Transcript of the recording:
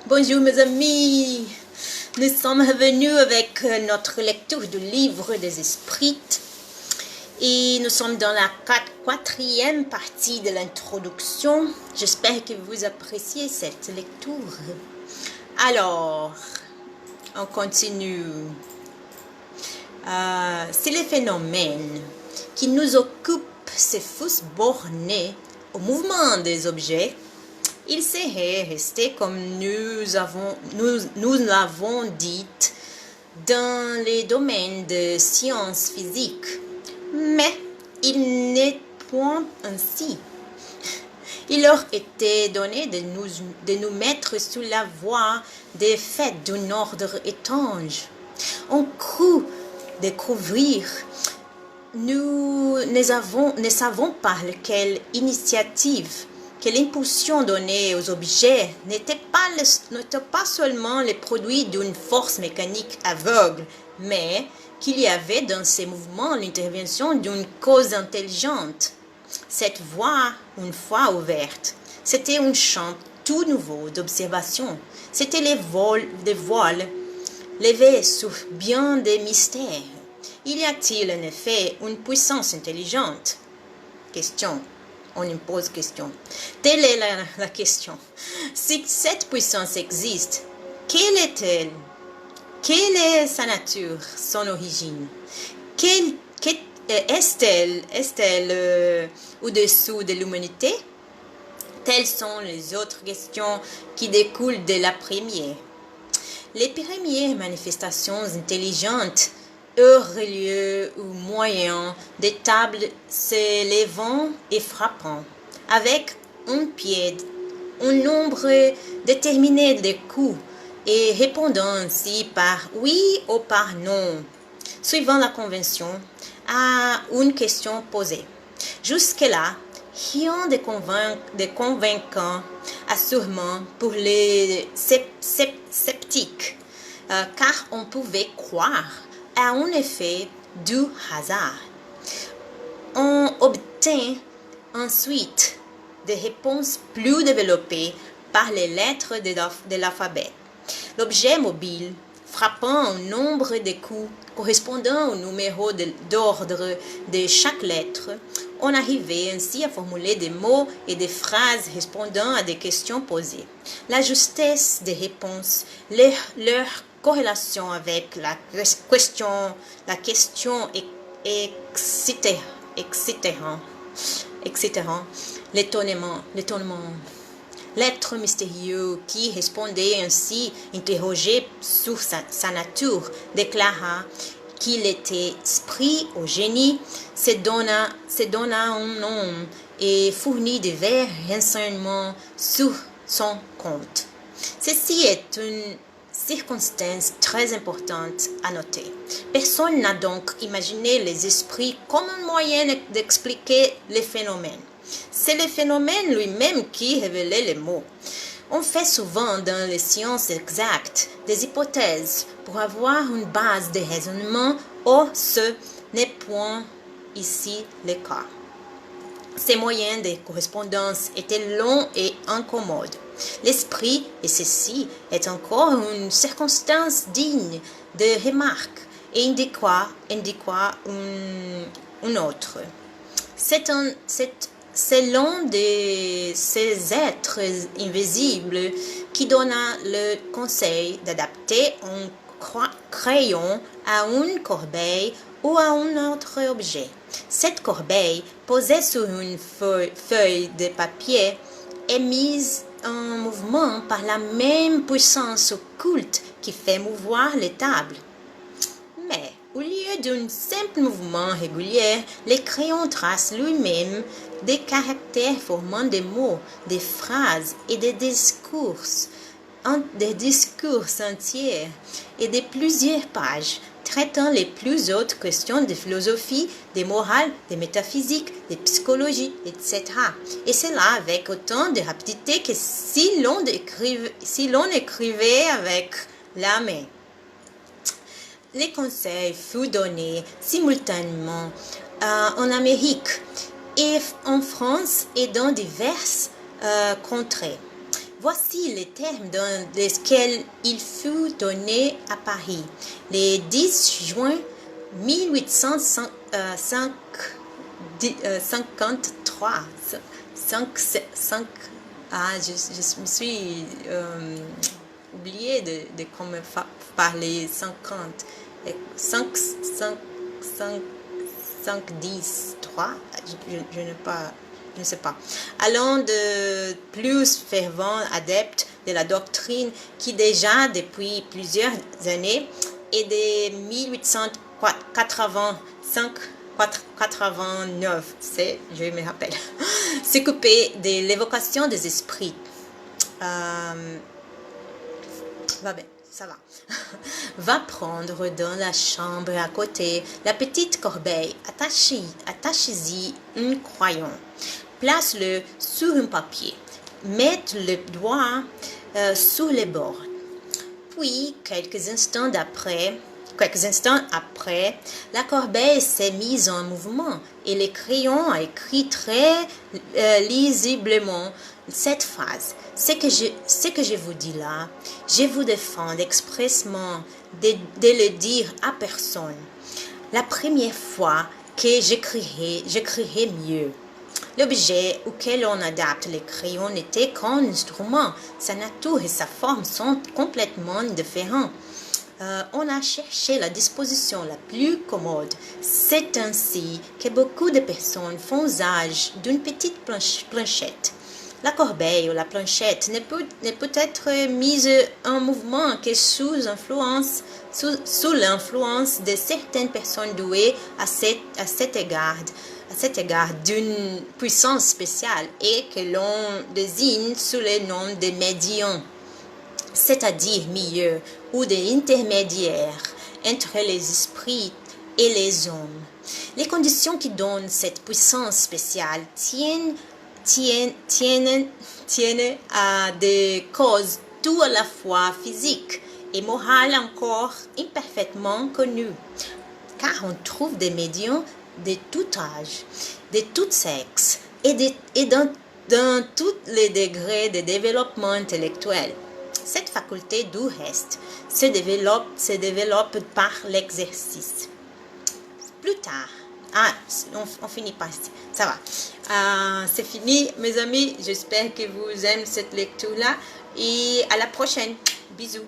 Bonjour mes amis, nous sommes revenus avec notre lecture du livre des esprits et nous sommes dans la quatrième partie de l'introduction. J'espère que vous appréciez cette lecture. Alors, on continue. Si les phénomènes qui nous occupent se fussent bornés au mouvement des objets, il serait resté comme nous l'avons dit dans les domaines de sciences physiques. Mais il n'est point ainsi. Il leur était donné de nous mettre sous la voie des faits d'un ordre étrange. On crut découvrir. Nous ne savons pas quelle initiative, quelle impulsion donnée aux objets n'était pas seulement le produit d'une force mécanique aveugle, mais qu'il y avait dans ces mouvements l'intervention d'une cause intelligente. Cette voie, une fois ouverte, c'était un champ tout nouveau d'observation. C'était des voiles levés sur bien des mystères. Y a-t-il en effet une puissance intelligente? Question. On impose question. Telle est la question. Si cette puissance existe, quelle est-elle? Quelle est sa nature, son origine? Est-elle au-dessous de l'humanité? Telles sont les autres questions qui découlent de la première. Les premières manifestations intelligentes eurent lieu au moyen des tables s'élevant et frappant, avec un pied, un nombre déterminé de coups, et répondant ainsi par oui ou par non, suivant la convention, à une question posée. Jusque-là, rien de convaincant, assurément pour les sceptiques, car on pouvait croire à un effet du hasard. On obtint ensuite des réponses plus développées par les lettres de l'alphabet. L'objet mobile, frappant un nombre de coups correspondant au numéro d'ordre de chaque lettre, on arrivait ainsi à formuler des mots et des phrases répondant à des questions posées. La justesse des réponses, leur corrélation avec la question excitant, l'étonnement, l'être mystérieux qui répondait ainsi, interrogé sur sa nature, déclara qu'il était esprit au génie, se donna un nom et fournit divers renseignements sur son compte. Ceci est une circonstance très importante à noter. Personne n'a donc imaginé les esprits comme un moyen d'expliquer les phénomènes. C'est le phénomène lui-même qui révélait les mots. On fait souvent dans les sciences exactes des hypothèses pour avoir une base de raisonnement. Or, ce n'est point ici le cas. Ces moyens de correspondance étaient longs et incommodes. L'esprit, et ceci est encore une circonstance digne de remarque, et indiqua une autre. C'est l'un de ces êtres invisibles qui donna le conseil d'adapter un crayon à une corbeille ou à un autre objet. Cette corbeille, posée sur une feuille de papier, est mise en mouvement par la même puissance occulte qui fait mouvoir les tables. Mais au lieu d'un simple mouvement régulier, le crayon trace lui-même des caractères formant des mots, des phrases et des discours entiers et de plusieurs pages, traitant les plus hautes questions de philosophie, de morale, de métaphysique, de psychologie, etc. Et cela avec autant de rapidité que si l'on écrivait avec la main. Les conseils furent donnés simultanément en Amérique et en France et dans diverses contrées. Voici les termes dans lesquels il fut donné à Paris, le 10 juin 1853. Je me suis oublié de comment parler 50. 5, 10, 3. Je ne sais pas. Allons de plus fervents adeptes de la doctrine qui déjà depuis plusieurs années et de 1885-89, je me rappelle, s'occuper de l'évocation des esprits. Va bien, ça va. Va prendre dans la chambre à côté la petite corbeille, attachez-y un crayon. Place-le sur un papier. Mette le doigt sur les bords. Puis, quelques instants après, la corbeille s'est mise en mouvement et le crayon a écrit très lisiblement cette phrase. Ce que je vous dis là, je vous défends expressement de le dire à personne. La première fois que j'écrirai mieux. L'objet auquel on adapte le crayon n'était qu'un instrument. Sa nature et sa forme sont complètement différentes. On a cherché la disposition la plus commode. C'est ainsi que beaucoup de personnes font usage d'une petite planchette. La corbeille ou la planchette ne peut être mise en mouvement que sous l'influence de certaines personnes douées à cet égard d'une puissance spéciale et que l'on désigne sous le nom de médiums, c'est-à-dire milieu ou des intermédiaires entre les esprits et les hommes. Les conditions qui donnent cette puissance spéciale tiennent à des causes tout à la fois physiques et morales encore imparfaitement connues, car on trouve des médiums de tout âge, de tout sexe et dans tous les degrés de développement intellectuel. Cette faculté du reste se développe par l'exercice. Plus tard, on finit par ça va. C'est fini, mes amis. J'espère que vous aimez cette lecture-là et à la prochaine. Bisous.